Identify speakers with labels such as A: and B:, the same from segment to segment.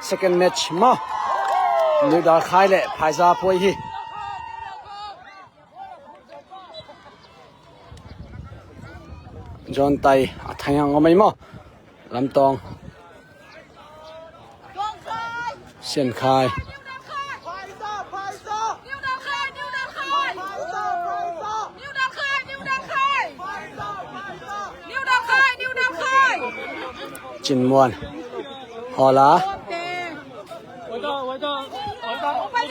A: second match มานิวดาคายเละภายซาพวยฮีจอนไตทางยังก็ไม่มาลำตองเสียนคายจินมวนฮอลา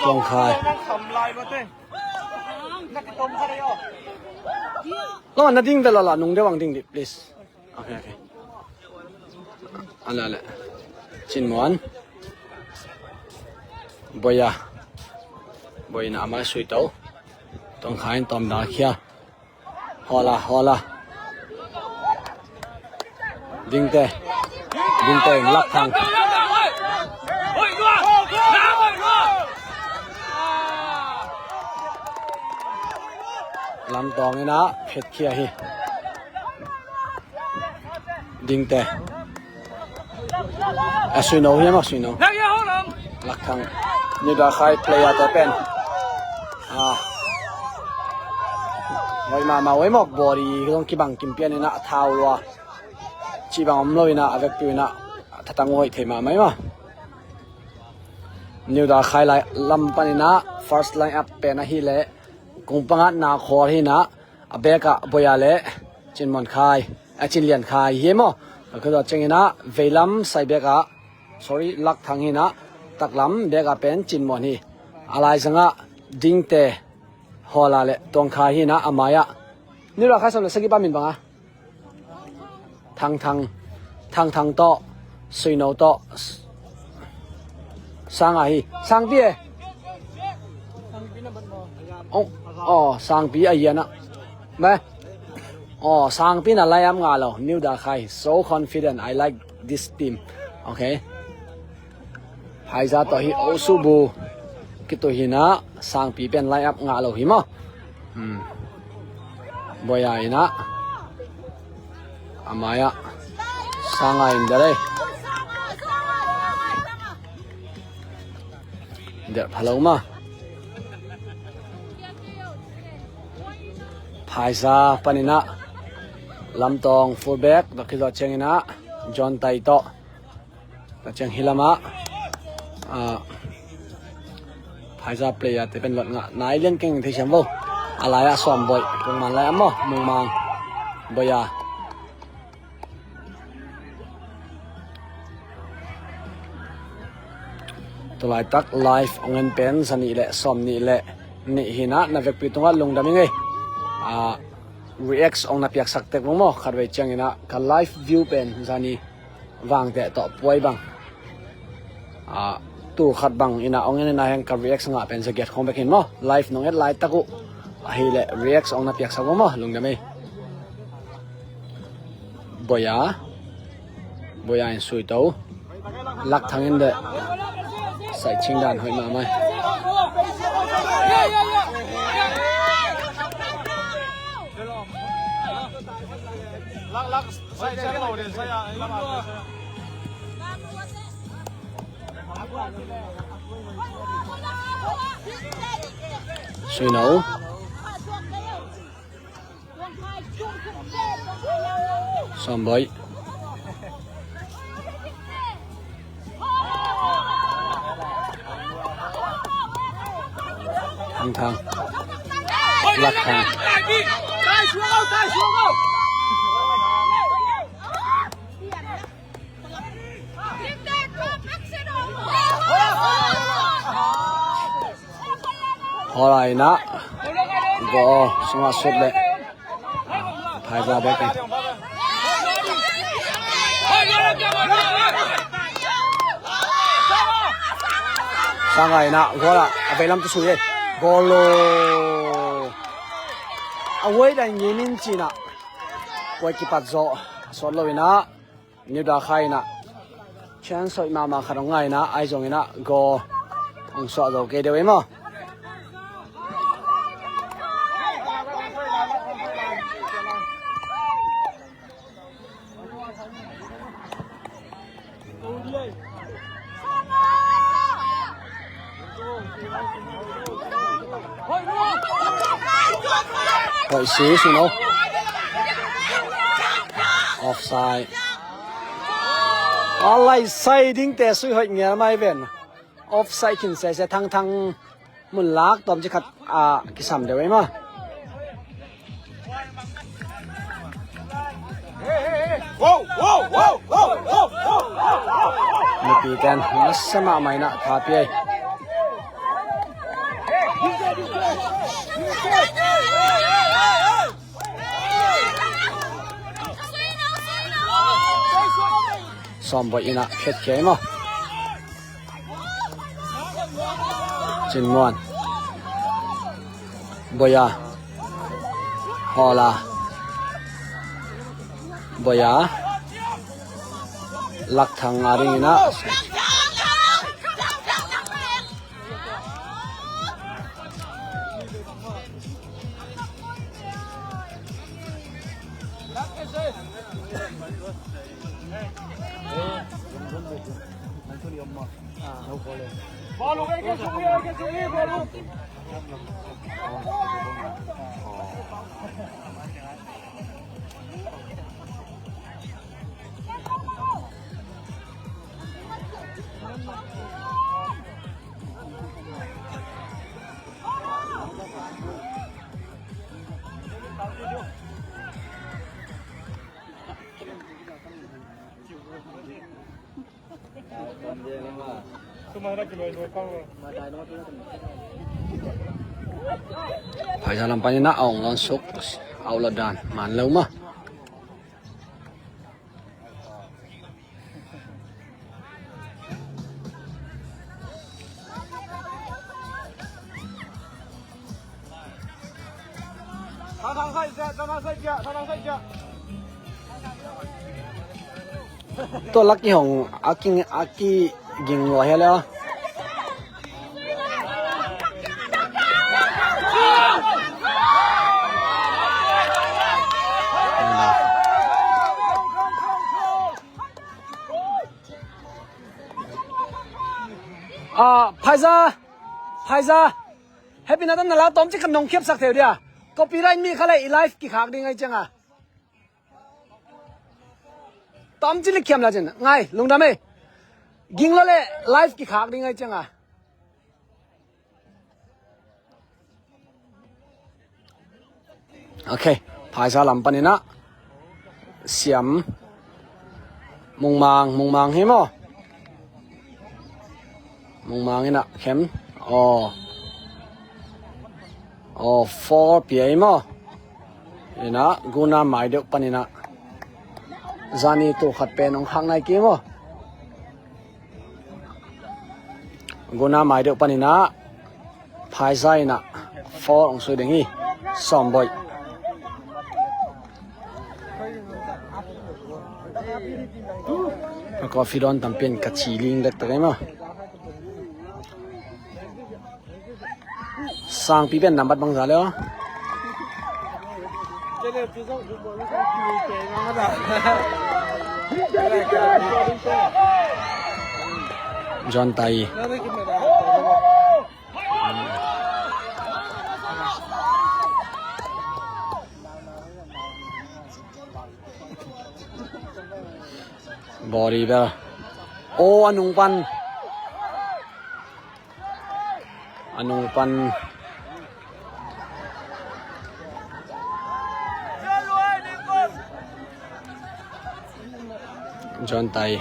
A: จงคายแล้วมันดิ้งแต่ละนุ่งเดี๋ยววางดิ้งดิ please โอเคอันนั้นแหละจินมวนบอยน่ามาสวยเต้าต้องขายตอมดาเขียฮอลาดิ้งแต่ลักทางลำตองนี่นะเพชรเขียฮีดิ้งแต่สวยโน่ยังมั้งสวยโน่ลักทางนี่ดาใครเพลย์ตัวเป็นไว้มาไว้หมอกบอดี้ก็ต้องกิบังกิมเปียนี่นะเท้าวัวจีบังอมลอยนะอเวกปีนะถ้าตั้งไว้เทมาไหมวะนิวดาใครไล่ลำปานินะ first line up เป็นนะฮีเล่กงปังนาคอฮีนะอเบกะบอยาเล่จินมอนคายจินเลียนคายเยี่ยมอ่ะคือตัวเจงินะเวลัมไซเบกะ sorry ลักทางฮีนะตักลำเบกะเป็นจินมอนฮีอะไรสังะดิ้งเตฮอลาเล่ตวงคายฮีนะอามายะนิวดาใครสำหรับสกิปามินบังอ่ะทางโตสวยโนโตสังอาฮีสังปีสังปีไอ้ยันนะไหมสังปีน่ะไล่ยำงาเรานิวดาไค so confident I like this team okay ไฮซาตัวฮีโอซูบูกิตัวฮีนะสังปีเป็นไล่ยำงาเราหิมะบอยายนะอามายะสังอาอินเดอร์เดี๋ยวพะโล้มาภายซาปนินะลำตองฟูลแบ็กตะคิดว่าเชงนะจอนไตโตตะเชงฮิลามะภายซาเพลย์แต่เป็นหลอดงะนายเล่นเก่งที่เชมโบอะไรอะสอมบ่อยตรงมันอะไรอะมั้งมึงมังบ่อยตัวไล่ตักไลฟ์เงินเป็นสนิเละสอมนี่แหละนี่หินะนับเวกปีตรงว่าลงดำยังไงreact องนับอยากสักเต็กมั้งมั้งขัดไว้จังนะกับไลฟ์วิวเป็นสนิวางแต่ต่อป่วยบังตู้ขัดบังอินะองเงินนายแห่งกับ react งะเป็นสเก็ตของไปเห็นมั้งไลฟ์น้องเอ็ดไลฟ์ตะกุให้เละ react องนับอยากสักมั้งมั้งลงดำยังบอยอินสวยเต้าลักทางอินเดใส่ชิงด่านหอยมาไหมสวยหนูสามใบทางลักทางฮอลายนะก็สงสุดเลยภายซาเบกันสังไงนะก็ละไปลำตัวสวยโกโลเอาไว้ได้ยินจีน่ะไว้กี่ปัจจุสอนเลยนะนิวดาใครนะเช่นสอยมาขนมไงนะไอจงนะก็องสอดโอเคเดี๋ยวไว้มั้ง Hỏi xí xuống đâu offside Alai sai ding te sui hoi ngia mai ven offside kin se thang thang mun lak tom chi khat ki sam de wei ma ni pi ten sama mai na tha pi ai som boy ina khet ke ma chin mon boya hola boya lak thang aring ina phải ra làm pani na ong lon suk au la dan man lâu mà tôi lắc cái hồng aki ging lo hếtแล้วPaiza happy na tan la tom chi kan nong khep sak theu dia copyright mi khala i live ki khak ding ai changa tom chi likhiam la chen ngai lungdam e ging lo le live ki khak ding ai changa okay Paiza lam panina siam mung mang he mo mong mangina khem for pi mo ina guna mai de panina zani to khat pe nong hang nai ki mo guna mai de panina phai sai na for ong soi ding hi som boy ko fi don tampen ka chi ling lek ta mo sang pi ben number bang zalo John Tai body ba anung pan John Tai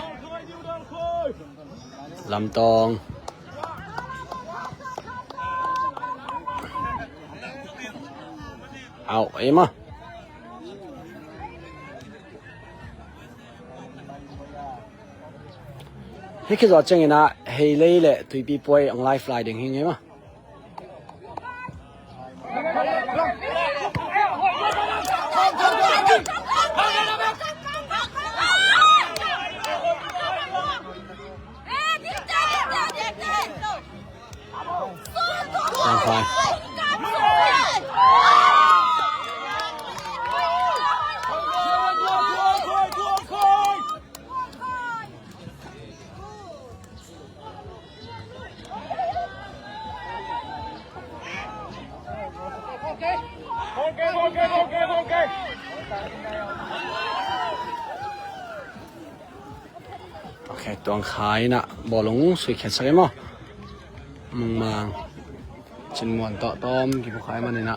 A: Lam Tong ao em à hết cái giọt chân này hay lấy lệ tùy bị bôi on live fly đừng hình em à Fine. ตวงขายนะบ่ลงสวยแค่สักมั้งมึงมาชินมวนต่อต้อมกี่ผู้ขายมาเนี่ยนะ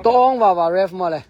A: ต้องว่าเรฟมาเลย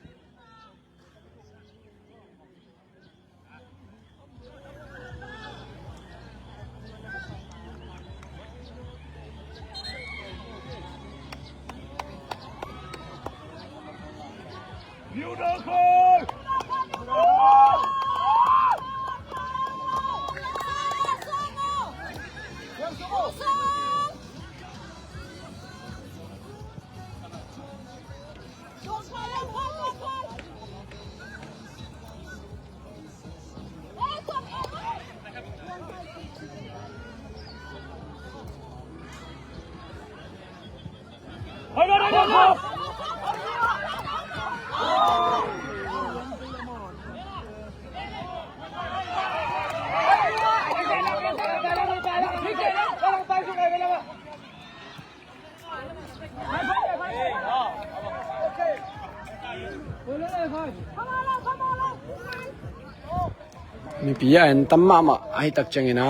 A: มีปีอันตั้มมาไอ้ตักจังนะ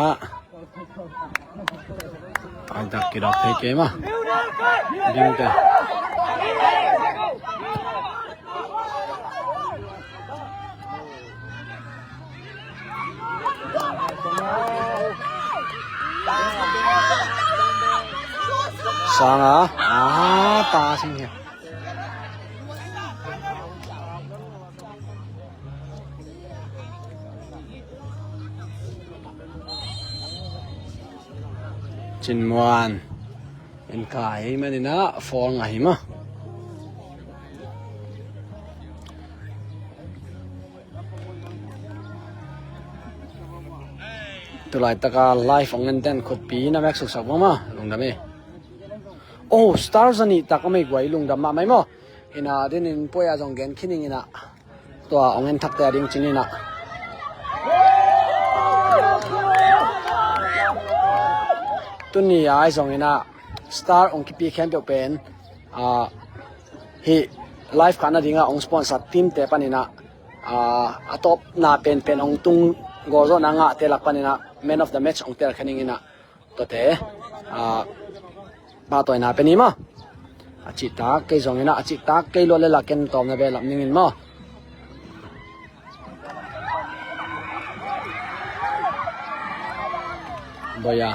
A: ไอ้ตักกี่ดอกเทเกมาดิ้งเตะสางตาสิเนี่ยจินมวนเป็นกายมันนี่นะฟองไงมั้งตัวไหลตะการไลฟ์ของเงินเต้นขดปีนะแม็กสุกสักบ้างมั้งลุงดำเอโอ้สตาร์สันนี่ตะก็ไม่ไหวลุงดำมาไหมมั้งเห็นอ่ะเดี๋ยวนี้ป่วยจงเงินขึ้นนี่นะตัวเอาเงินทักแต่ดิ้งจริงนี่นะตัวนี้ไอ้สองนี่นะสตาร์องค์คิปีแคมป์เป็นฮีไลฟ์กันนะดิ้งอ่ะองค์สปอนเซอร์ทีมเตะปนินะอัตบน่าเป็นองค์ตุงโกโซนังอ่ะเตลักปนินะ man of the match องค์เตลักคันนี้นะตัวเตะบาตัวน่าเป็นนี่มั้งอาจิตตาเกยสองนี่นะอาจิตตาเกยโลเลลักเกนตอมนะเบลล์นิ่งมั้งบอยา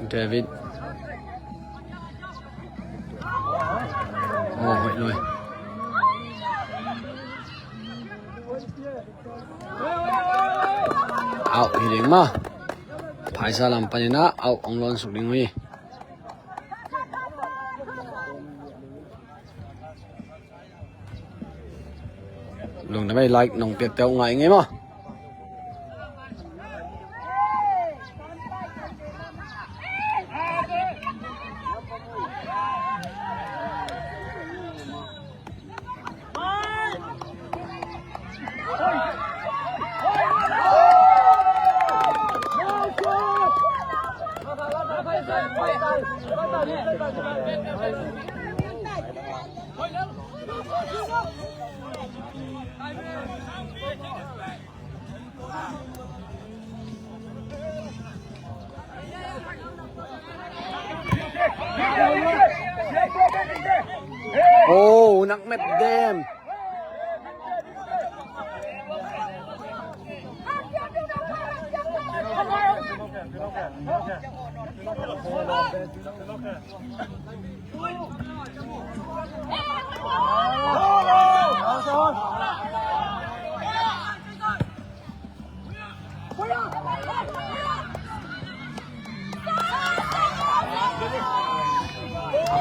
A: เดวิดโอ้ยเลยเอาอีเด้งมาภายสลัมปัญญาเอาองลอนสุดลิงวีลงทำไมไลค์น้องเปียกเต้าไงไงมั้งโอ้นักแมตเดม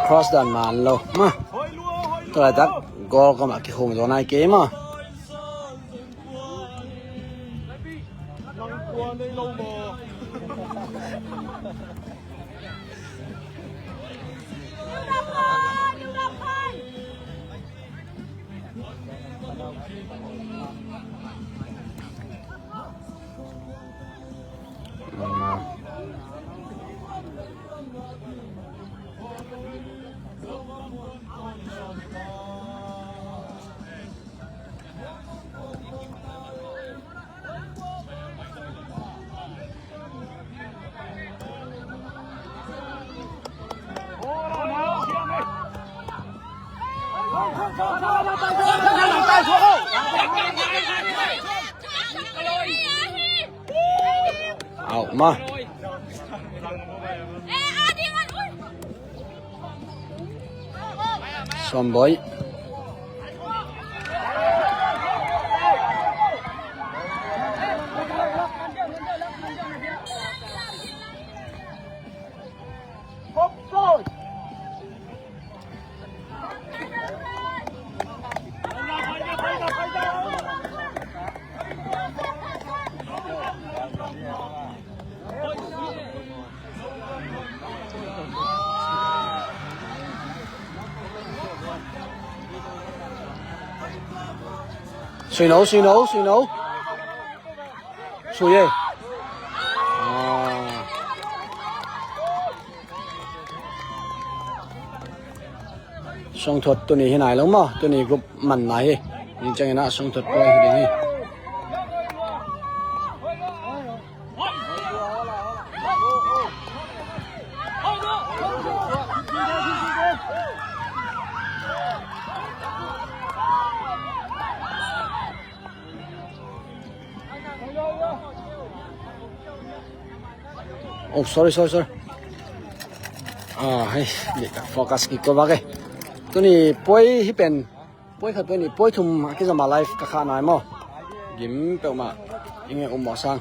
A: cross ด้านมันโลมาตัวจักกอลก็มาคิดคงจะนายเกมอ่ะ มาซ้อมบ่อย水奴水奴水奴水耶ส่งถดตัวนี้ให้ไหนแล้วมั้งตัวนี้ก็มันไหนนี่จังนะส่งถดไปที่นี่โอ้ sorry ให้เด็กโฟกัสกี่ก็ว่าไงตัวนี้ป่วยที่เป็นป่วยขัดตัวนี้ป่วยทุ่มที่จะมาไลฟ์กับข้าหน่อยมั้งยิ้มเปล่ามายังไงหมอสั่ง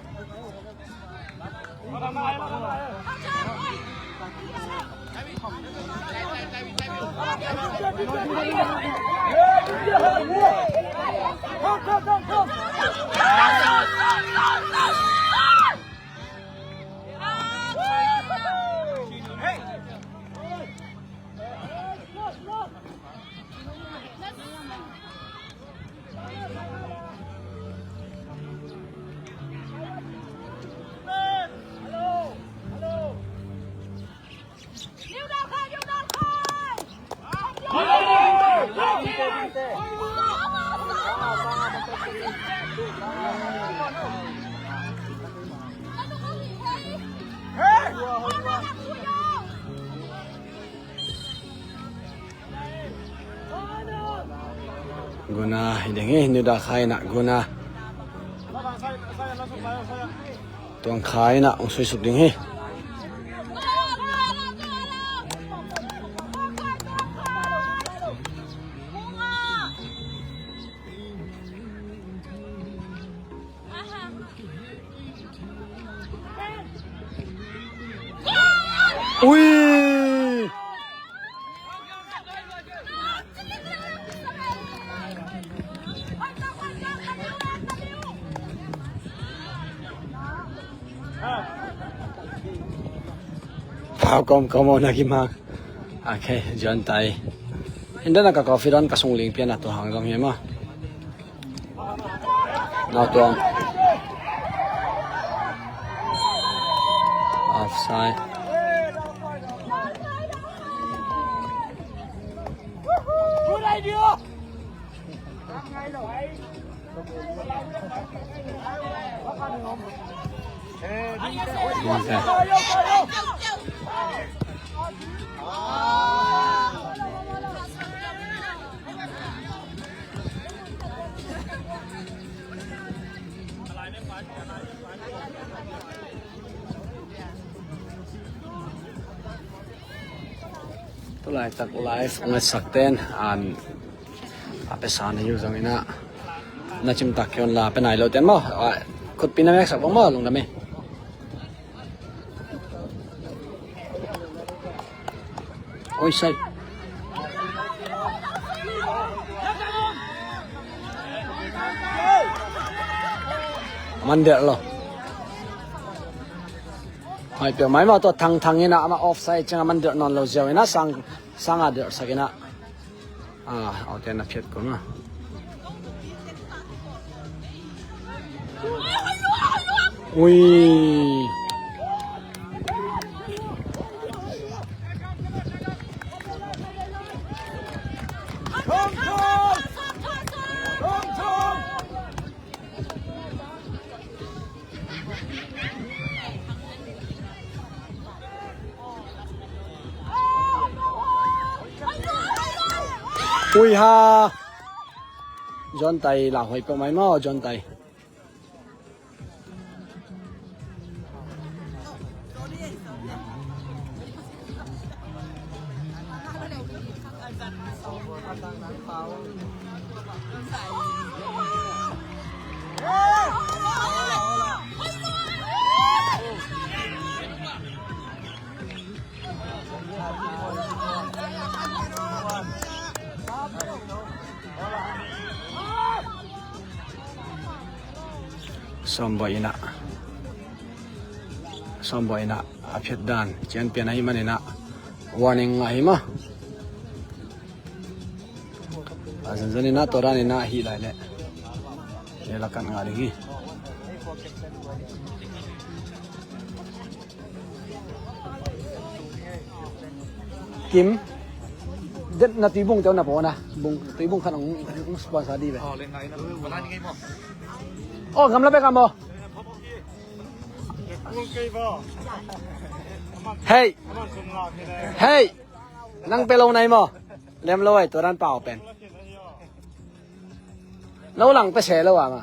A: guna hidengi nuda khai na guna tuang khai na ungsui suk ding hi ui Kamu lagi mak, okay, jangan tay. Hindi na kakafiran kasungling pian ato hanggang yan ma. Nato offside. Tulai tak live ngat sakten an apesan yu zangina na chim tak yon la penai lo ten mo khut pinamek sak mo lung dami oi sai mandel lo hai pe mai ma to thang ina ama offside changa mandel non lo jaw ina sang ader sakina auten na phet ko na ui ui ha John tay là hồi pe mai mo John tay ซ้อมบ่อยนะซ้อมบ่อยนะอภิดานเจียนเปลี่ยนให้มันนะwarning nga hima azan zani na torani na hi lai le ela kan nga ringi kim det na tibong taw na po na bung tibong kan ang sponsor di ba
B: lên ngay nó wala ni ngay mo
A: oh gamla be kamo hey hey นั่งไปลงไหนมั้งเลี้ยมลอยตัวนั้นเปล่าเป็นแล้วหลังไปแฉแล้วว่ะมา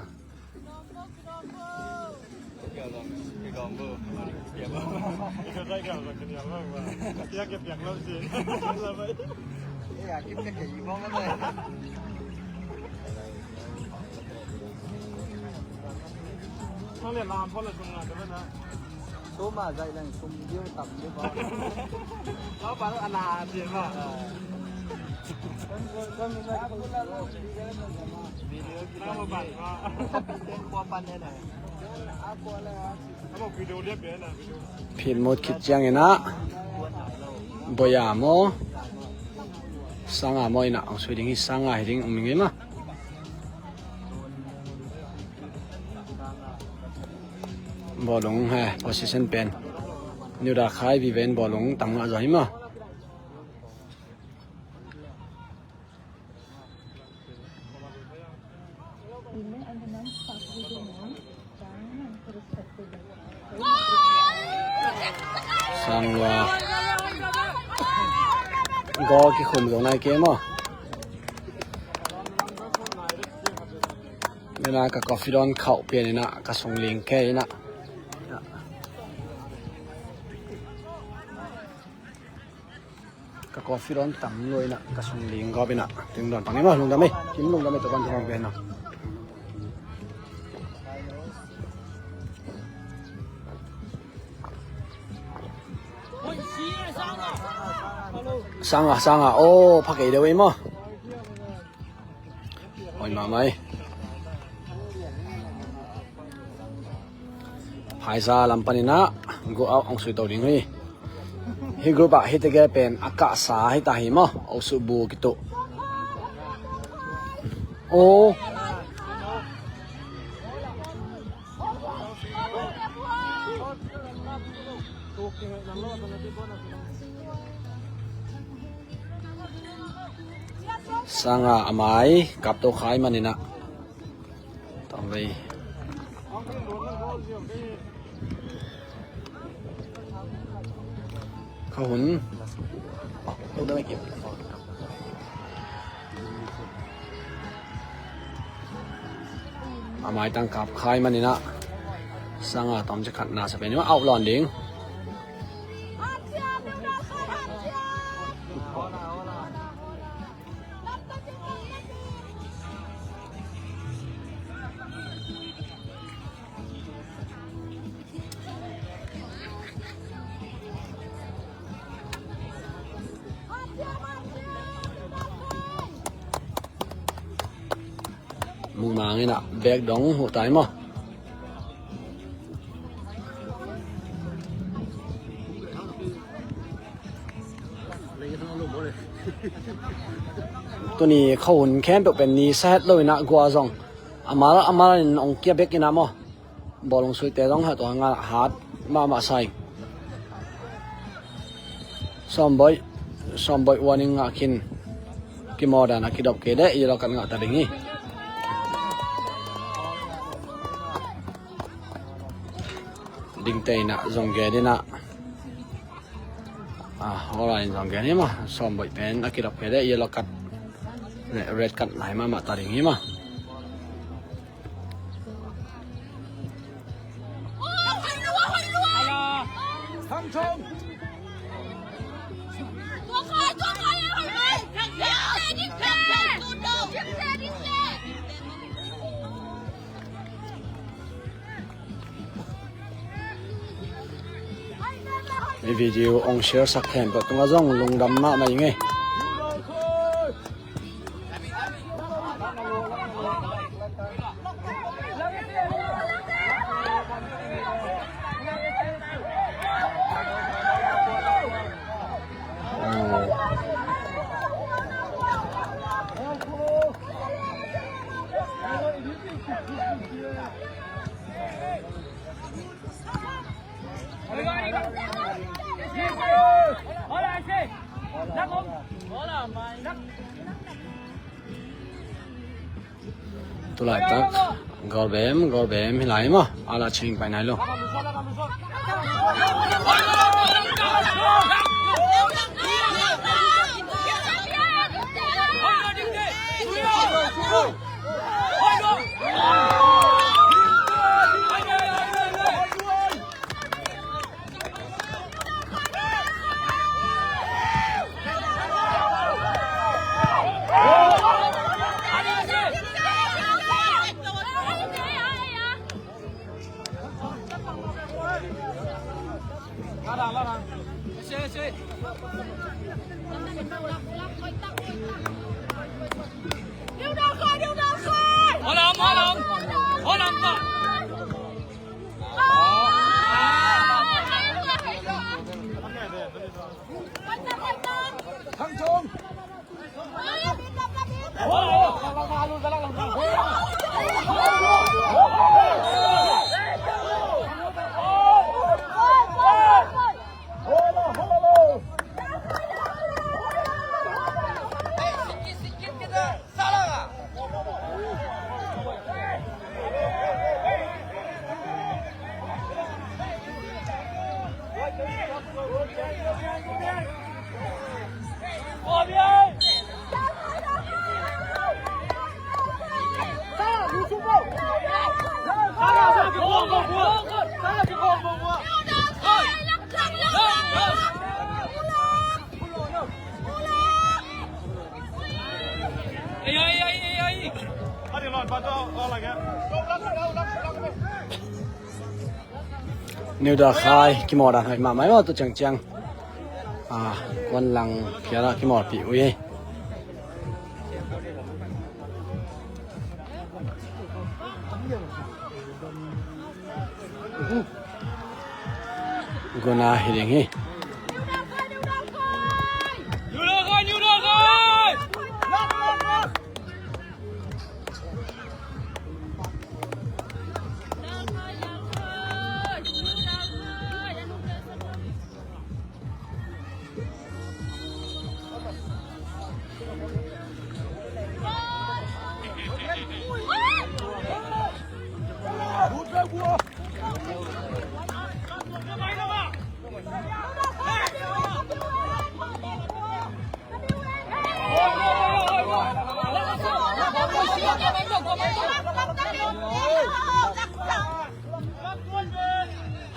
B: เขาเรียนรามเพราะเราทำงานกันนะsố mà dạy là cùng điêu tập điêu bò nó bán ăn là tiền mà con nó mà bạn mà tên qua pan đây này nó một video đẹp đấy này
A: ผิดหมดคิดจังไงนะบ่อยามอสังอามอยนะเอาสวยดิ้งสังอาให้ดิ้งมิงไงมาบอลลงฮะ position เป็นนิวดาคายวิเวนบอลลงตั้งอาใจมาสังว่าก็กี่คนลงในเกมอ่ะเวลากับกาแฟดอนเข้าเปลี่ยนนะกับส่งเลี้ยงแค่นะกาแฟร้อนต่ำเลยนะกระสุนลิงก็เป็นนะถึงโดนปังนี้มั้งลงได้ไหมทิมลงได้ไหมตัวกันที่มองเป็นนะสังอ่ะโอ้พักเอเดียวเองมั้งโอ้ยมาไหมภายซาลำปานินะกูเอาองสุยตัวลิงนี่hi group a hi tege pen aka sa hi ta hi mo au su bu kitu o sanga amai kap to khai manina tambaiเขาหุ่นลูกได้ไม่เก็บอาไม้ตั้งกับคายมันนี่นะสังอาตอมจะขัดนาสเปนว่าเอาหลอนเด้งมึงมาไงน่ะแบกดองหัวตายมั้งตัวนี้เขาหุ่นแค้นเป็นนี่แซดเลยนะกว่าซองอามาองเกียเบกกินน้ำมั้งบอลลงสุดแต่ต้องหาตัวงานหาดมาใส่ซ้อมบ่อยวันนึงอ่ะกินมอดานะกินดอกเกดได้ยี่เรากันงานแต่เด็กนี่ดิ้งเตยนะจงเกดินะอะไรจงเกนี่มาซ้อมบ่อยเป็นกินดอกเกดได้ยี่เรากัดเนี่ยเรดกัดไหลมาตัดอย่างนี้มาวิดีโอองเชียร์สักแห่งตัวจ้องลงดำมาอย่างไง ตุลาตักกอลเบมหิลายมั้งอาลาชิงไปไหนลูกนิวดาคายกิมอดันให้มาไหมว่าตัวจังวันหลังเพียระกิมอดปีอุ้ยกูน่าเห็นงี้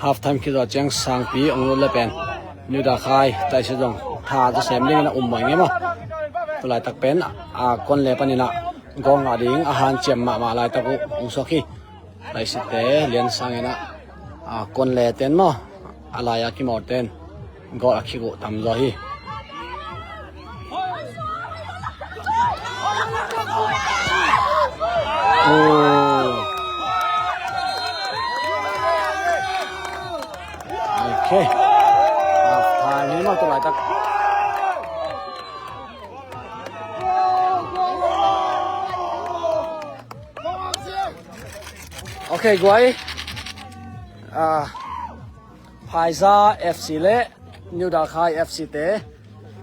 A: half time คิดว่าจังสังปีองค์ละเป็นนิวดาคายแต่เสียดงถ้าจะเสมลิงนะเหมือนไงมั้งตัวลายตักเป็นคนเล่ปนินะกองดิ่งอาหารเจียมมาลายตักอุศกีลายสิเตเลียนสังเงนะคนเล่เต้นมั้งอะไรกิมอดเต้นก็อักขิกุทำจ้อยโอ้โอเคทายนี้มาตัวไหนตักโอเคกวยพายซา FC เล่นิวดาคาย FC เต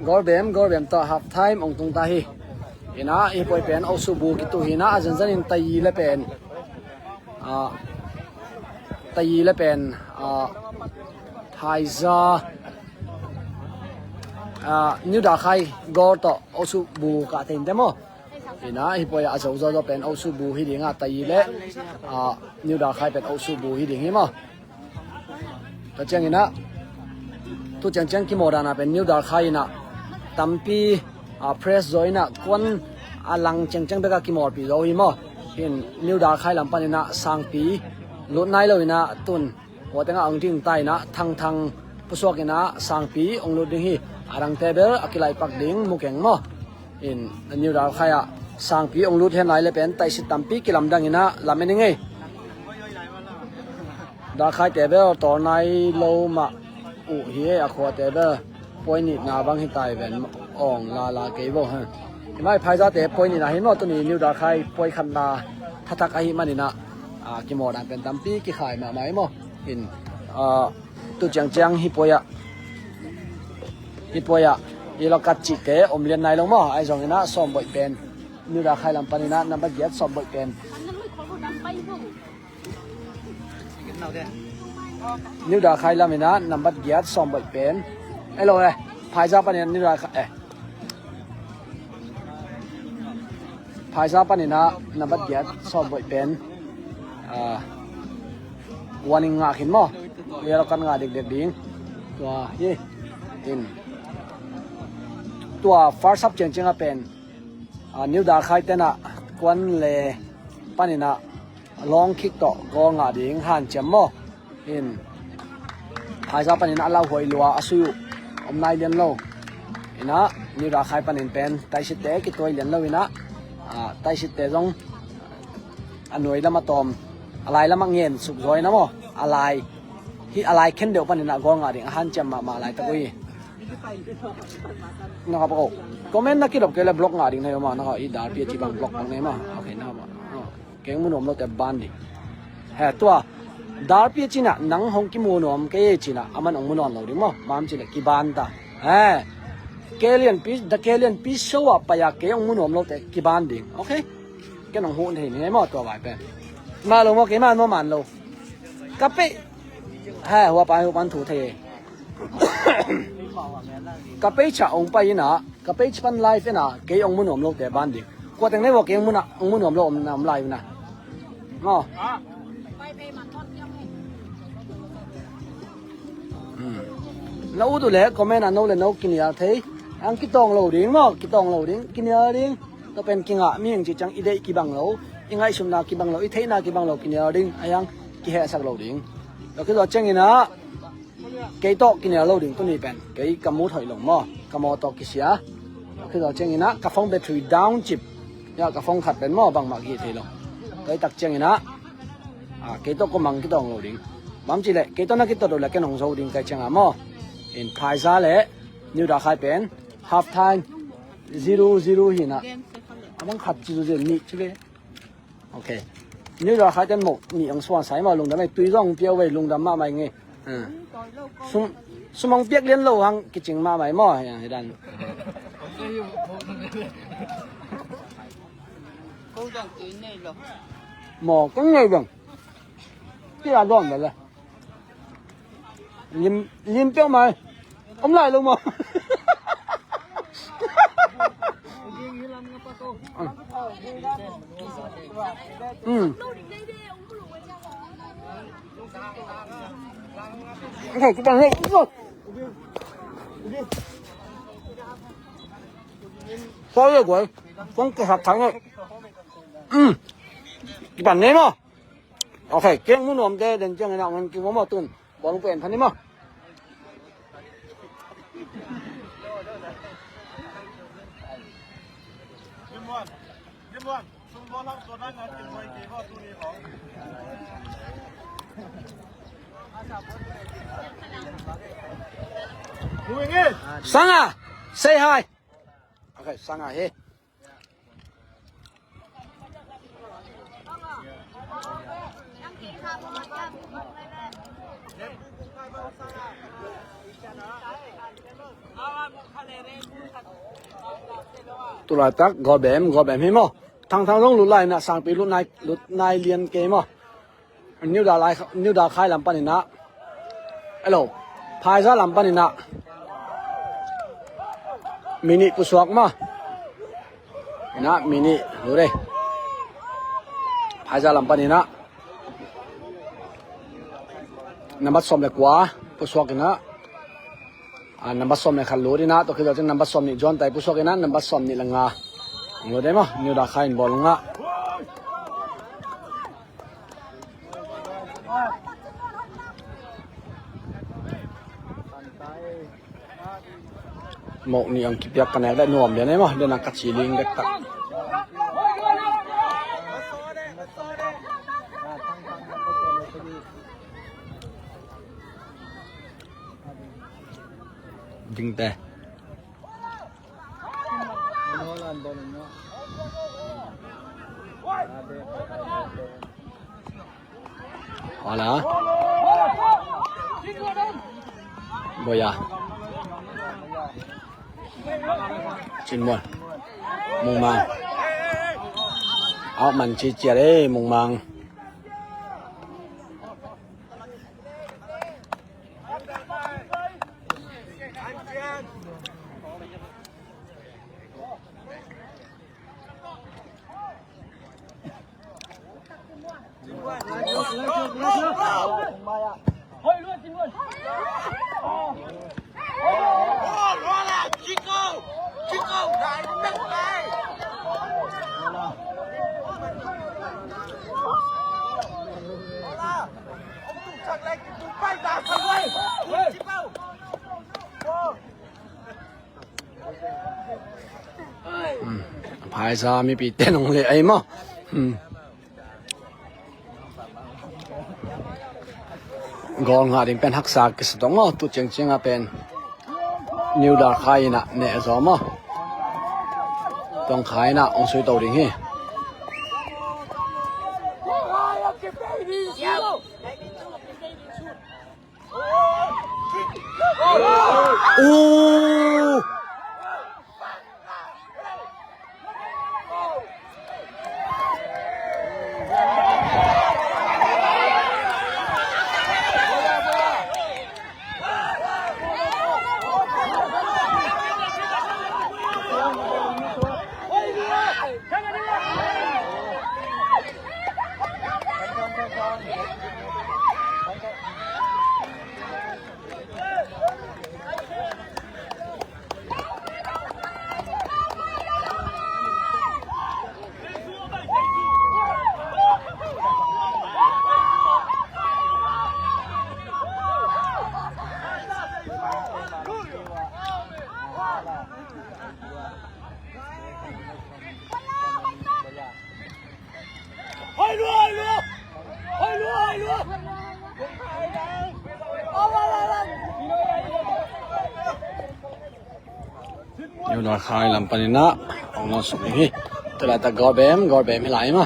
A: กอลเบมต่อ half time องตุงตาฮีอินะอีปอยเป็นเอาสูบูกิตุฮีนะจันอินตีเล่เป็นตีเล่เป็นพายซานิวดาคายกอลต่อเอาสูบูกะเต็นเดโมอินะอีปอยอาจจะเป็นเอาสูบูฮีดิ้งตีเล่นิวดาคายเป็นเอาสูบูฮีดิ้งฮีมั้งแต่จังอินะตัวจังกิโมดานะเป็นนิวดาคายนะตัมปีเพรสโซยนะควนลังจังเบกกิโมปีโซยมั้งเห็นนิวดาคายลำปันนะสังปีลุดไนเลยนะตุนหัวแต่งอังทิ้งใต้นะทางผู้สวกนะสังปีองลุดดิ้งฮีรังเทเบลอกิไลปักดิ้งมุกเก่งมั้งเห็นนิวดาคายสังปีองลุดเห็นไหนเลยเป็นไตสิตัมปีกิลำดังนะลำเป็นยังไงดาคายเทเบลต่อในโลมาเฮียขวดเตเบอร์ปอยนิดนาบังให้ตายเป็นอ่องลาเกย์บ่ฮะไม่พายซาเตปอยนิดนาเห็นว่าตัวนี้นิวดาคายปอยคันนา ทักไอมันนี่นะกิโมดันเป็นตัมปีกิขายมาไหมมั้งอินตุจังฮิปอยะอีเรากัดจิเกอมเลียนในลงมั้งไอสองนี่นะซ้อมบ่อยเป็นนิวดาใครลำปานี่นะนับบัดเย็ดซ้อมบ่อยเป็นนิวดาใครลำนี่นะนับบัดเย็ดซ้อมบ่อยเป็นไอโลเลยพายซาปานี่นิวดาพายซาปานี่นะนับบัดเย็ดซ้อมบ่อยเป็นวันนี้งาขินมั้งเรียกกันงาเด็กๆดิ้งตัวยี่อินตัว first up จริงๆเป็นนิวดาใครเต้นกวนเลยปานี่นะลองคิกต่อก็งาดิ้งหันเจมมั้งอินพายซาปานี่นะเราหวยลัวอาศัยอมนายเลี้ยนโลอินะนิวดาใครปานี่เป็นไต่สิเตะกิตัวเลี้ยนโลอินะไต่สิเตะจงอันหน่วยละมาตอมอะไรละมังเงินสุกซอยนะมั้งอะไรที่อะไรเข็นเดียวปานี่นะก็งาดิ้งหันเจมมาอะไรตะกุยนะครับผมก็ไม่นักกีฬาเกลือบล็อกงาดิ้งในมานะครับอีดาร์พีจีบังบล็อกบางในมาโอเคนะครับเก่งมุนอมเราแต่บ้านดิเฮ้ตัวดาร์พีจีน่ะนังหงกิมุนอมเกยจีน่ะอามันองมุนอมเราดิมั้งมามจีเล็กกีบ้านตาเฮ้เกลียนปีชัวไปอยากเกยองมุนอมเราแต่กีบ้านดิโอเคแกน้องหูเห็นไงมั้งตัวใบเป็นมาลงมาเกมันมามันเรากับไปเฮ้หัวปันถูเทกับไปฉะองไปนะกับไปชันไลฟ์นะเกยองมุนอมโลแต่บ้านดิกว่าแต่ในว่าเกยองมุนอมโลนำไลฟ์นะอ๋อแล้วตัวเล็กก็ไม่น่าโน้เลยโน้กินยาเทอังกิตองโลดิ้งมั้งกิตองโลดิ้งกินยาดิ้งตัวเป็นกิงอ่ะมีอย่างจีจังอีเดกิบังโลยังไงชุมนากิบังโลอีเทนากิบังโลกินยาดิ้งไอ้ยังกิเฮสักโลดิ้งแล้วคือตัวเจงนะเกยโตกินยาโลดิ้งตัวนี้เป็นเกยกำมูถอยลงมั้งกำมูตอกิเสียคือตัวเจงนะกับฟองแบตเตอรี่ดาวน์จิบยากับฟองขัดเป็นมั้งบางมากกี่ทีลงเกยตักเจงนะเกยโตก็มังกิตองโลดิ้งมั่งจีเล่เกยโตนักกิตโตเลยแค่น้องโซดิ้งเกยเจงอ่ะมั้งอินพายซาเล่นิวดาใครเป็น half time 0-0หินะมันขัด0-0นี่ใช่ไหมโอเคนิวดาใครเป็นหมกนี่องส่วนสายมาลงแต่ไม่ตุยร่องเปียวไว้ลงดำมาใหม่ไงสมองเปียกเลี้ยนโลหังกิจงมาใหม่หม้ออย่างนี้ดันหมอก็ไงบ้างที่ร้านร้อนไปเลยยิ้มเปียวไหมอมไหลลงมาโอเคกูบังให้พอเลยกว่าต้องกระหับถังเลยกูบังเนี่ยมั้งโอเคเก่งมุ่งหนุ่มเดินจังเลยนะมันกินว่ามาตุนบอลเป็นพันนี่มั้งSanga, say hi. Okay, Sanga, hey. Tụi lại tắc gò bém hi mò. Thằng long lụt lại nè, sang pi lụt nai liền kế mò. New đà khai làm pan nè. Hello, phai ra làm pan nè. Mini pusuak mah, ina mini, lure, phai ra làm pan ina, nambat som le kwa pusuak ina, nambat som le khalur ina, to kita jeng nambat som ni John tai pusuak ina, nambat som ni langa, lure mah, ni udah kain bol nga. Một ni ang kipiak kan ada nuam dia ni mah dia nak kaciling dekat. Ding teh. 好了啊不呀进门蒙忙เอามันชี้เจียได้มงมังพายซามีปีเต้นลงเลยไอ้หมอกองหาดิเป็นฮักษากษตงตุเจงเจงเป็นนิวดาขายนะเนซอมต้องขายนะองสุยตัวดิ่งฮีโอ้อยู่นอคายลำปานินะองนอสุนีตลาดตะกอเบมให้ไหลมา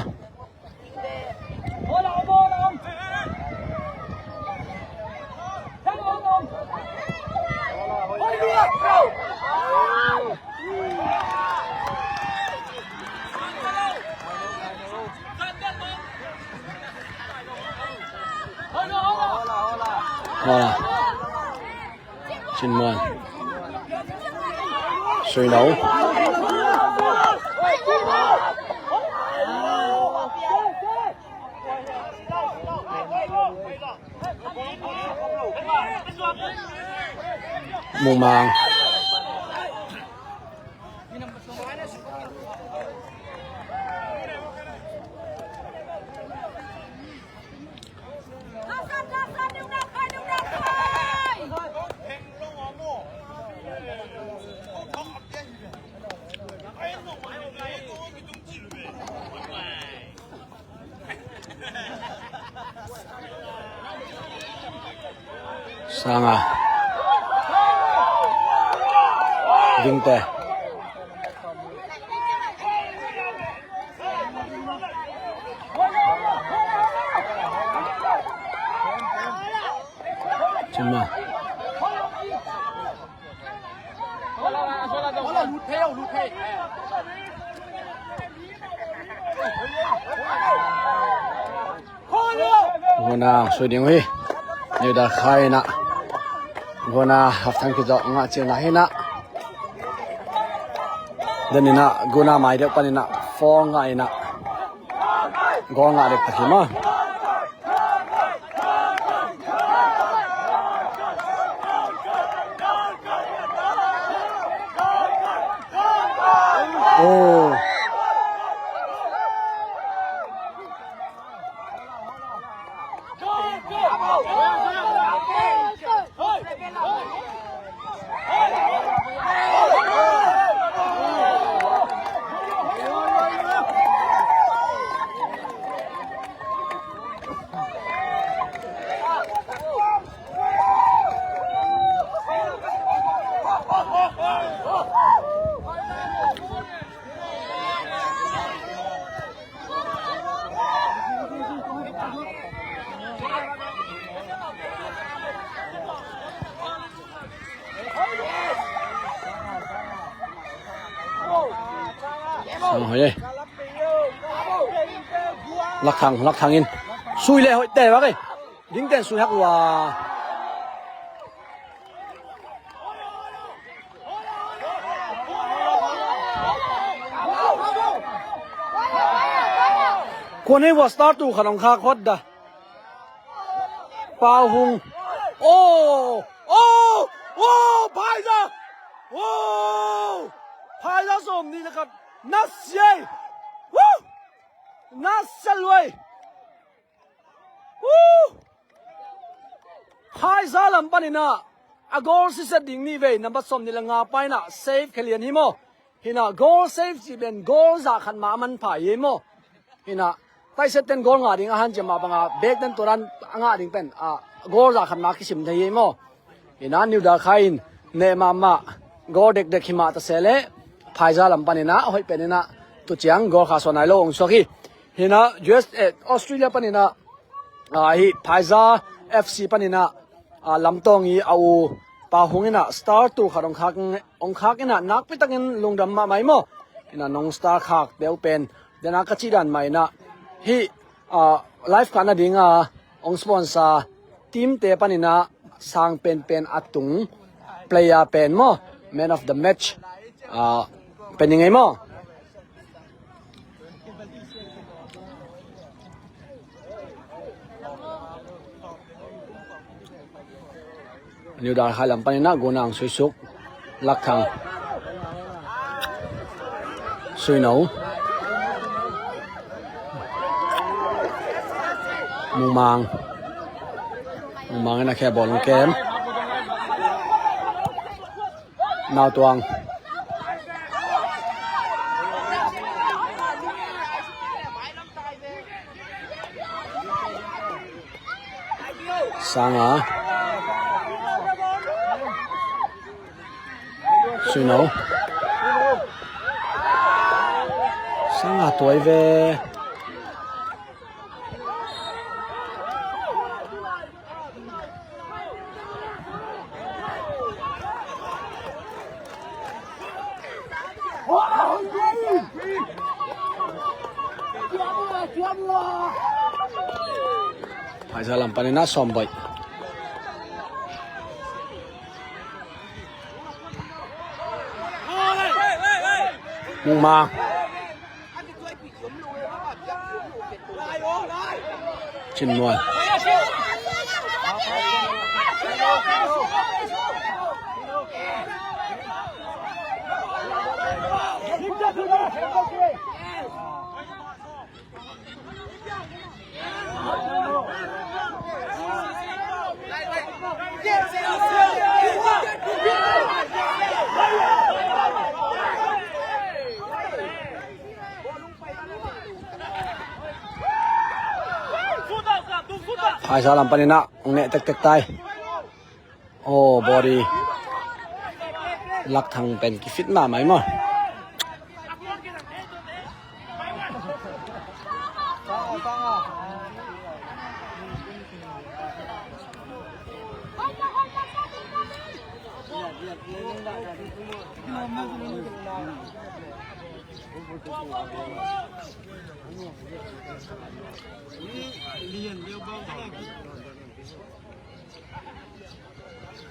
A: 好了进门水楼มุงมางSanga Vinte Cuma Guna suy điểm huy như đã khai nạ Guna học thang kỳ dọc ngạ chiều nạ na Then nạ guna mai được pa nạ phô ngại nạ Gó ngạ được thật mà Oh sang hoi lak thang in sui le hoi te ba cái ding ten sui hak waคนให้ว่าสตาร์ทตู้ขนมคาคดดะปาหุงโอ้พายจ้ะโอ้พายจ้ะสมนี่นะครับนัสเย่วู้นัสเซลเวยวู้พายจ้ะลำปานินะอากอร์สิเซดิ่งนี่เว้ยนับสมนี่ละงาไปนะเซฟเคลียนฮิโมฮินะกอร์เซฟจีเป็นกอร์จากขันมามันพายฮิโมฮินะไปเซตเต็นกอร์งาดิ่งอาหารจะมาบังอาเบกเต็นตัวนั้นงาดิ่งเป็นกอร์จากขันมาคิสิมไทยฮิโมฮินะนิวดาคายน์เนมามากอร์เด็กหิมาตะเซเลพายจ้ะลำปานินะหอยเป็นนะตุเจียงกอร์ข้าสวนไอโลองสุกี้ฮินะ US ออสเตรเลียปานินะฮิพายจ้ะ FC ปานินะลำตองอีเอาปาหงอินะสตาร์ตูขาดองคักอินะนักไปตั้งอินลงดำมาไหมโมอินะน้องสตาร์คักเดียวเป็นเดนักกระชีดันไหมนะฮิไลฟ์กันนะดิ่งองสปอนเซอร์ทีมเตปานินะสร้างเป็นอัตุงเพลย์เป็นโม Man of the Match เป็นยังไงโมนิวดาร์ไฮลัมปานินะโกนังสุยสุกลักทางสุยหนูมุงมังนะแค่บอลลงเกมนาวตวงสังสุยหนูสังตัวเวพายลำปานินะสอมใบมุงมาชินนวลพายลำปานินะเนะเต็กตายโอ้บอดี้ลักทางเป็นกิฟิตมาไหมมั้ง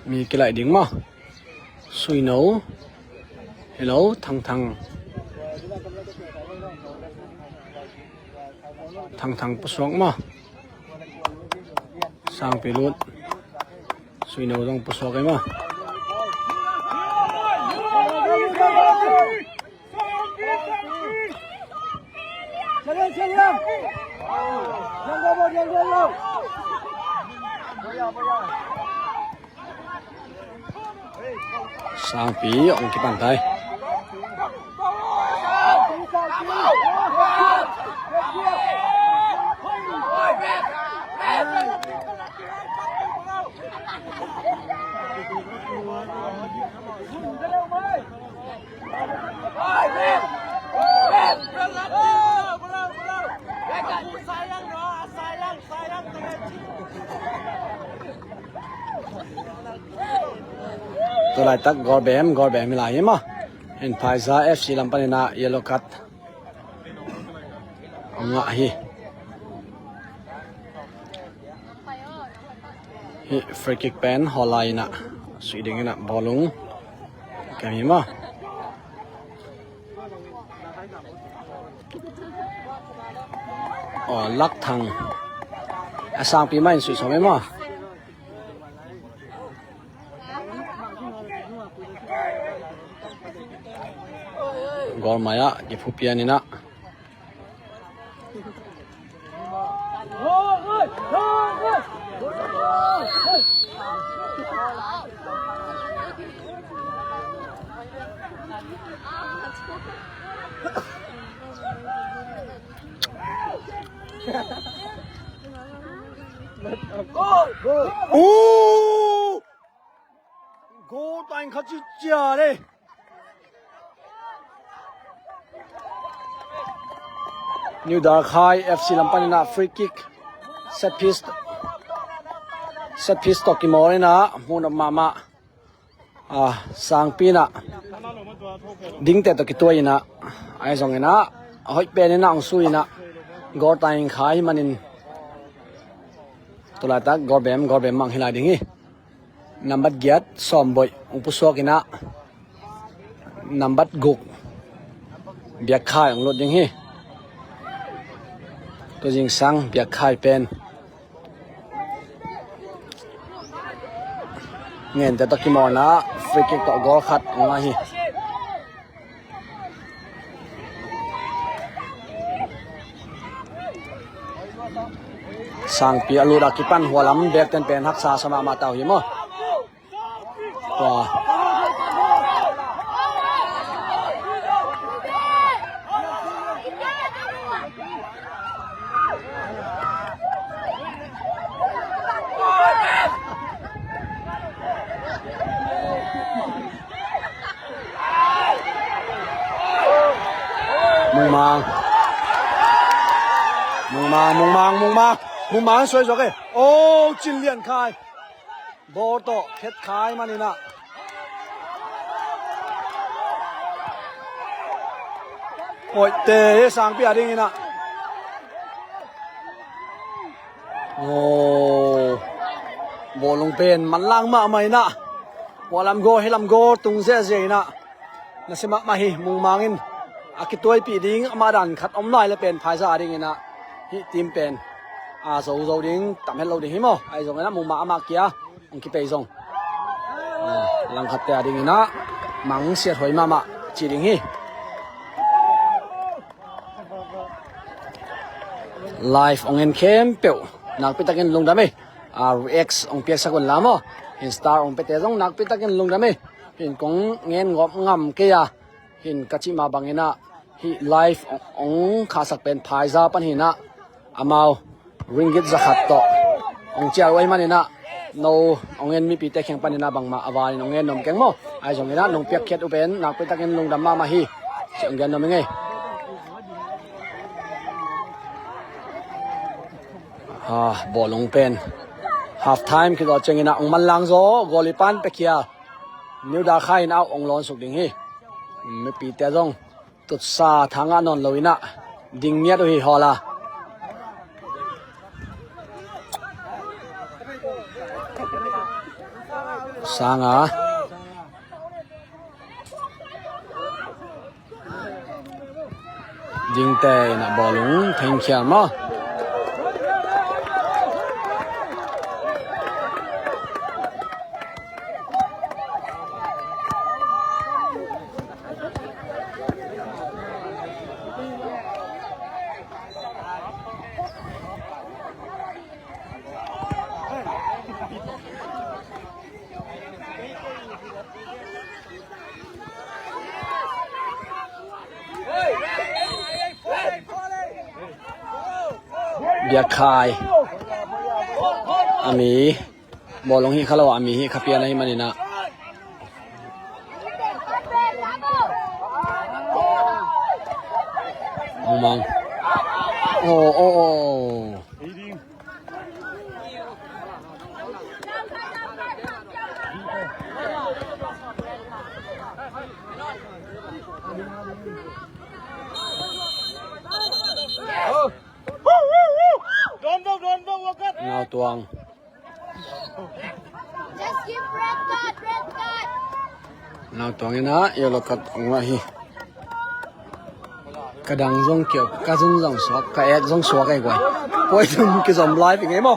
A: มีกี่ไหลดิ่งมั้งสุยหนูฮัลโหลทางประสวกมั้งสร้างไปรุดสุยหนูต้องประสวกไงมั้งสร้างปีองค์ที่ปันไทยตัวไรตักกอร์แบมมีหลายมั้งเห็นพายซา FC ลำปานินะเยลโลคัต งะฮิฟรีคิกเป็นฮอลไลน์นะสวีเดนนะบอลลงแกมีมั้ยลักทางสร้างปีใหม่สวยสวยมั้ยกอลมาอะกิฟุปียนี่นะโอ้โกตันคัจิจ่าเลยนิวดาร์คไฮ FC ลำปางนะฟรีคิกเซตพีสตอกิโมเลยนะมูนมามาสังปีนะดิ้งแต่ตอกิตัวยินะไอ้สองยินะหอยเป็นนะองซุยนะกอตันขายมันนินตัวละตักกอร์เบมมังฮิลาดิ้งฮีนัมบัดเกียรสอมบอยอุปสรรคกินะนัมบัดกุกเบียกขายองรถดิ้งฮีตัวจริงสังเบียกขายเป็นเงินแต่ตะกี้มอนะฟรีคิกต่อกอล์ขัดงาฮีสังปีอลูรากิปันหัวล้ำเบียกเต็นเป็นฮักษาสมามาเตาหิมะตัวมุงมังสวยๆเลยโอ้จินเลียนคายโบโตเพชรคายมานี่นะโอ้ยเตะสังเปียดิ้งนี่นะโอ้โบลงเป็นมันล่างมาใหม่นะวอลำโกให้ลำโกตุงเสียนะน่าสมัครมาฮิมุงมังอินอากิตัวปีดิ้งมาดันขัดอมน้อยแล้วเป็นภายซาดิ้งนี่นะฮิทีมเป็นโซดิ้งตำให้เราดิ้งฮิโมไอ้ส่งนะมุงมาเกียองคิเปย์ส่งลังขัดแต่ดิ้งนี่นะมังเสียถอยมาจีดิ้งฮิไลฟ์องเงินเข้มเปียวนักพิทักษ์ลงดำไหมRX องเปียกสักคนละมั้งเห็นสตาร์องเปเตะต้องนักพิทักษ์ลงดำไหมเห็นกงเงินงอมเกียเห็นกัจจิมาบังเงินนะฮีไลฟ์องขาสักเป็นพายซาปันหินะอามาริงกิตจะขัดต่อองเจ้าไว้มันนะโนองเงินมีปีเตะแข่งปันหินะบังมาอาวานิองเงินนมแกงมั้งไอ้สองเงินนะนองเปียกเข็ดอุเป็นนักพิทักษ์ลงดำมาฮีเสียงเงินนมยังไงบอลลงเป็น half time คือเราเจอกันนะองมันลังโซกอลิปันไปเคียนิวดาไข่นะองร้อนสุดดิ่งฮีไม่ปีเตะจงตุดซาทางานนลวินะดิ่งเนียดฮีฮอลาสางดิ่งเตะนะบอลลงเทงเขียมาเบียคายอามีบอลลงฮีเขาเราอามีฮีขับเปียอะไรมันนี่นะมองโอ้ เงาตวง
C: Just give red card, red card.
A: เงาตวงนี่นะเยลกัดองว่าฮีกระดังซ่งเกี่ยวกะซุนซ่งสอกกะแอดซ่งสอกไอ้กวยป่วยถึงกิจอมไลฟ์เป็นไงบ่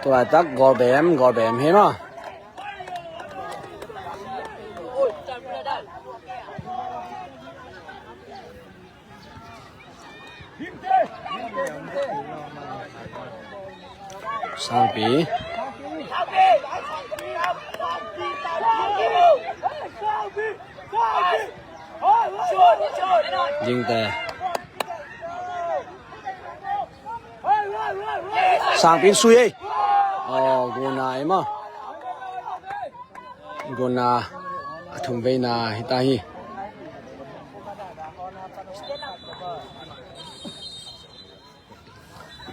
A: ตัวตักกอแบมเห็นมั้ยสามปียิงแต่สามปีซุยอ๋อกูนาเอ็มอ่ะกูนาทุ่มเวนาฮิตาฮี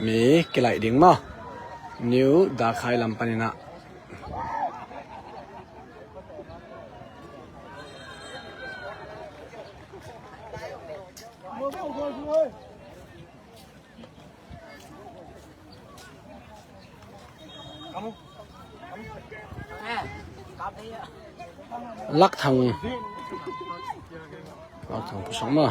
A: มีกี่ไหลดิ่งมั้งนิวดาคายลำปันนะลักทางผู้ชมอ่ะ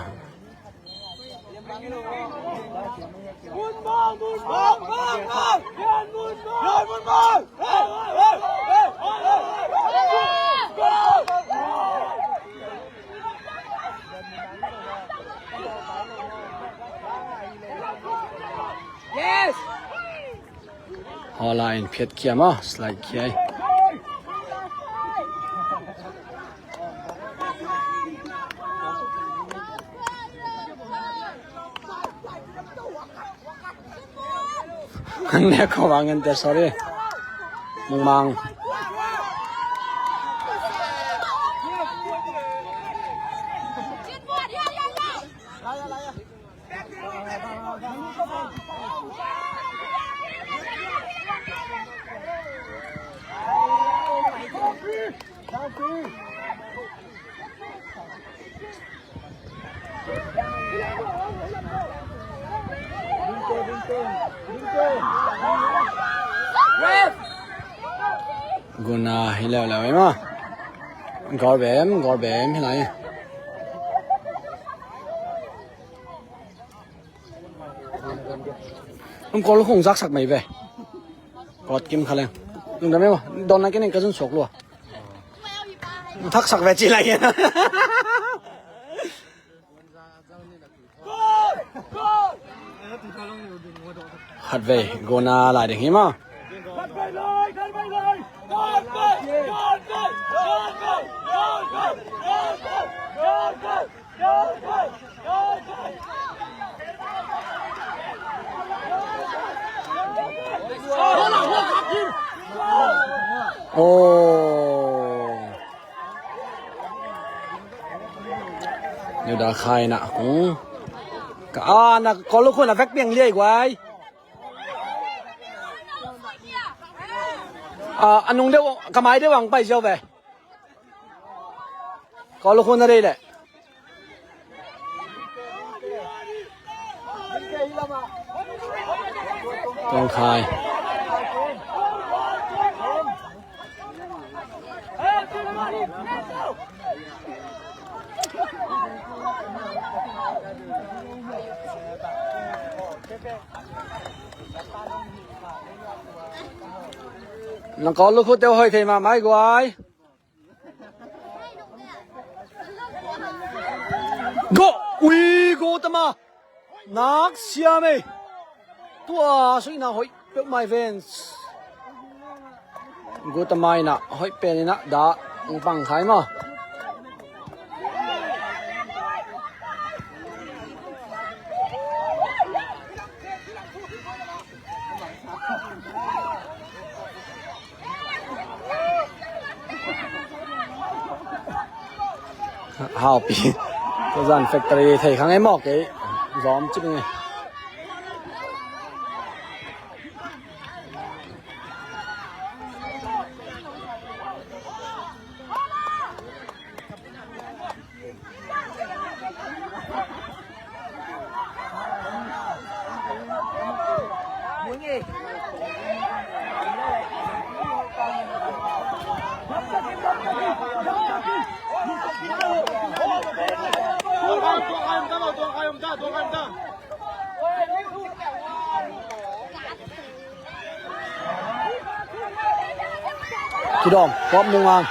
A: ฮอลไลน์เพียรเขียมอ่ะสไลด์เขียเนี่ยเขาวางเงินแต่ sorry มังกูน่าให้แล้วเห็นมั้ยกอดแบมให้ไหนกอดลูกคงซักไหมไปกอดกิมเขาเลยลุงได้ไหมวะโดนอะไรกันเนี่ยกระสุนสกลัวทักสักเวจีอะไรเงี้ยหัดเวกูน่าหลายเด็กเห็นมั้ยโอ้อยู่ดาคายนะก็น่ะก็ลูกคนน่ะแฟกเปียงเลี้ยกไว้อันนู้นเดี๋ยวกระไม้เดี๋ยววางไปเจ้าไปก็ลูกคนอะไรแหละกองคายนังก็ลูกคนเดียวให้เทมาไม่กว่าgo อุ้ย go ตมานักเสียไหมตัวสุยน่ะหอยเป็น my friends go ตมาน่ะหอยเป็นน่ะด่าปังขายมาhào pi cái dàn factory thầy kháng em mọc cái gióm chứ này ที่ดอมพร้อม1วาง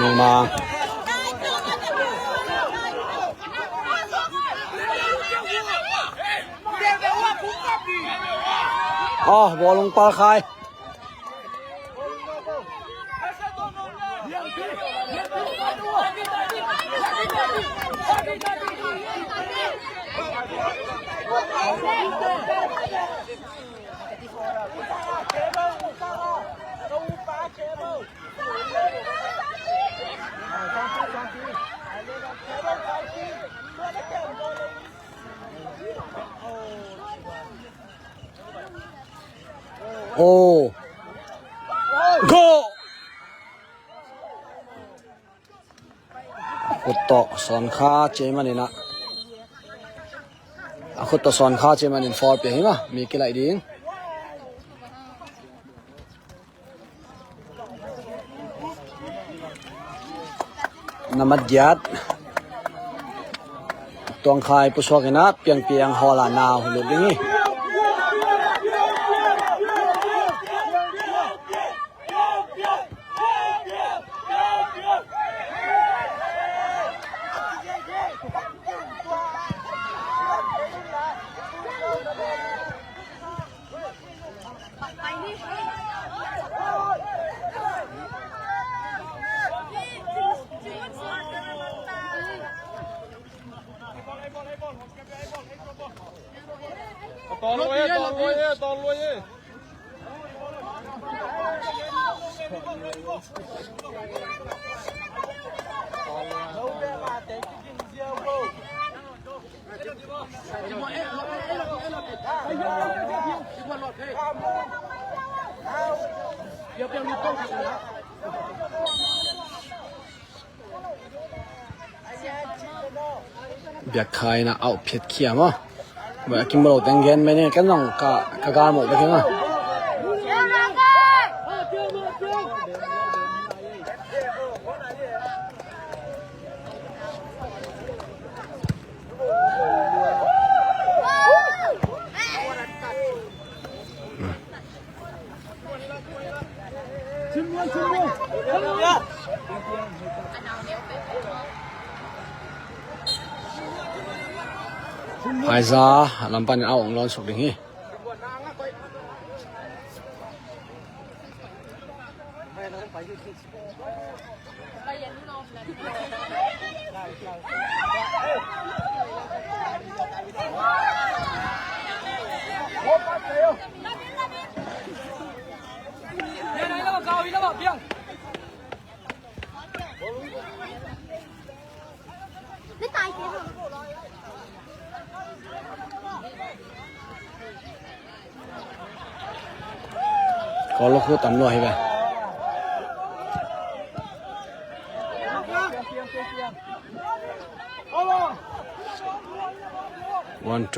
A: ลงมาบอลลงปลาคายโอ้โกขุดต่อสอนค้าเจมันนี่นะขุดต่อสอนค้าเจมันนี่ฟอร์เปียงอ่ะมีกี่ไรดีน้ำมันยัดตวงคายผู้ชกันนะเปียงฮอลานาหุ่นลุนี่
B: ต่อรวยต่อรวยต่อรวย
A: เบียกคายนะเอาเพียดเขียมั้งเมื่อกินบะหมี่แตงเงินไปเนี่ยก็ต้องกะหมดไปแค่มั้งภายซาลำปันเอาของร้อนสุกอย่างนี้ก็ลูกคู่ต่ำหน่อยไป 1 2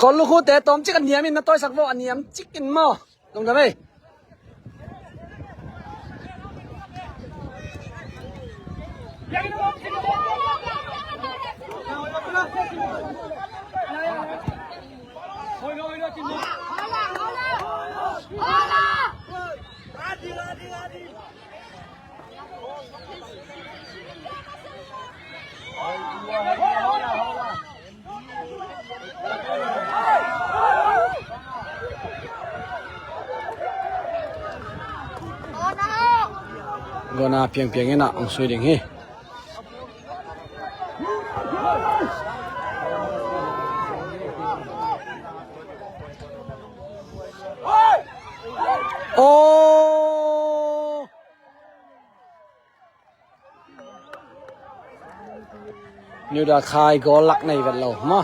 A: ก็ลูกคู่แต่ตอมจิกันเนียมินนะต้อยสักว่าอันเนียมจิกินหม้อลงได้ไหมก็น่าเพียงนี่นะองสวยดิ่งฮีโอ้ นิวดาคายก็ลักในกันเรามา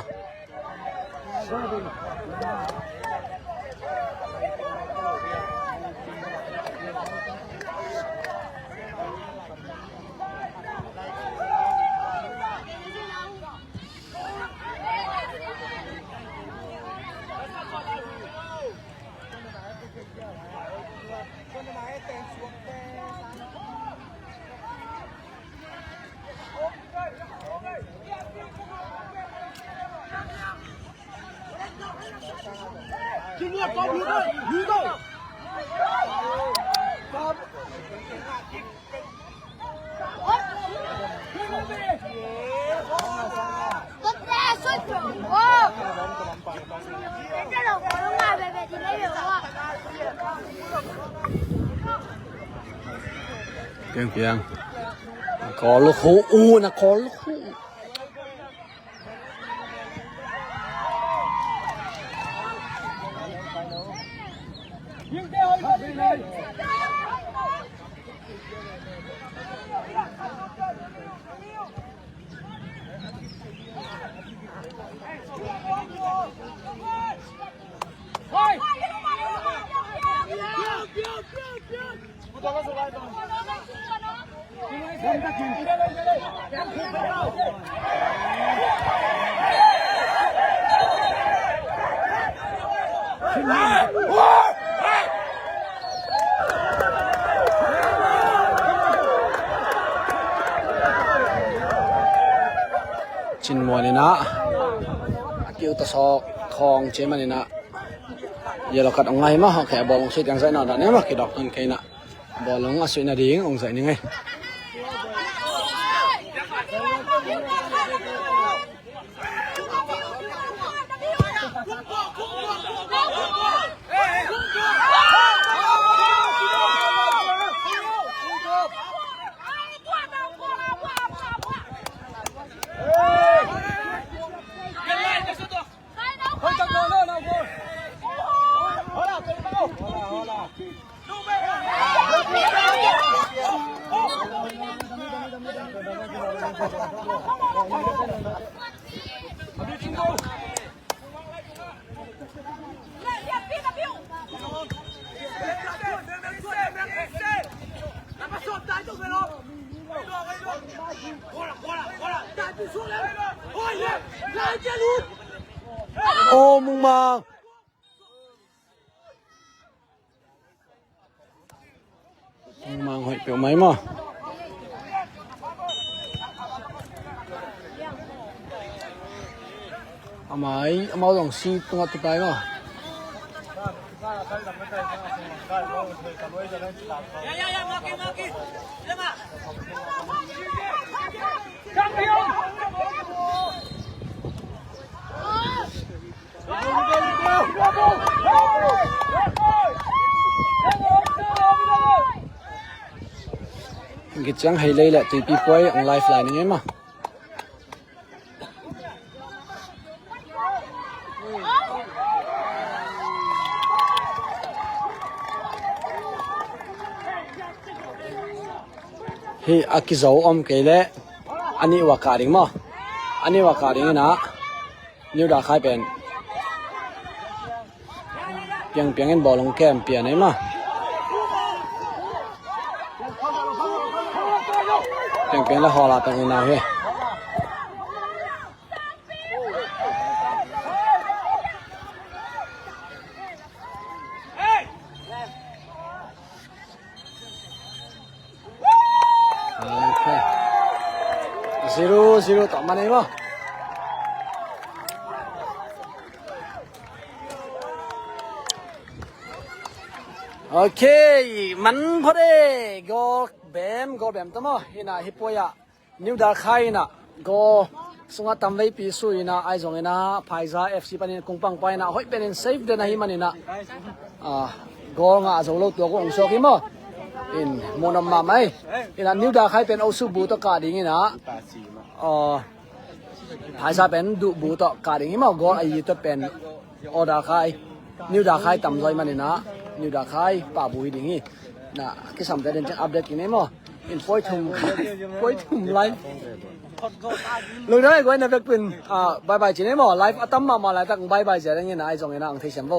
C: Tốt ra xuất rồi. Ô. Cái đầu của nó ngoài về thì lấy được không ạ?
A: เพียงเพียงขอลูกหูอูนะขอลูกหูจินมัวนี่นะเกี่ยวตะซอกทองเจมันนี่นะเยลกัดองไงมาแค่บอลลงสิยังใส่หน่อยเนี่ยมากี่ดอกต้นไก่นะบอลลงอาศัยนาดีองใส่นี่ไงโอ้มึงมาหอยเปียวไหมมั้งเอาไหมเอามาลองซีตรงตัวไปมั้งกิจจังให้เลยแหละตีปีป่วยออนไลน์ไลน์นี่ไงมั้งเฮ้ยอากิโซอมเกลเล่อันนี้ว่าการิงมั้งอันนี้ว่าการิงนะนิวดาคายเป็นเปียงเงินบอลลงแก้มเปียไหนมั้งเปียงแล้วหอลาเป็นยังไงเฮ้ย0-0ต่อมาไหนมั้งโอเคมันพอดีก็แบมตั้มฮินาฮิปโปยะนิวดาคายนะก็สุงาตั้มไว้ปีสุยนะไอซงนะไพซ่า FC ปนินคงปังไปนะห้อยเป็นเซฟเดนะฮิมันนี่นะก็งาจงเล่าตัวก็องศกิมั้งอินโมนัมมาไหมอินนิวดาคายเป็นเอาสูบูตกาดิ่งนะไพซ่าเป็นดูบูตกาดิ่งมั้งก็ไอยี่ตัวเป็นออดาคายนิวดาคายตั้มใจมันนี่นะนิวดาคายป่าบุยดิ่งนะที่สำคัญเป็นอัปเดตกินมั้ง in phoi thum live lung dai ko na bek pin bye bye chine mo live atam ma la tak bye bye ja dang ina ai jong ina ang thei sem bo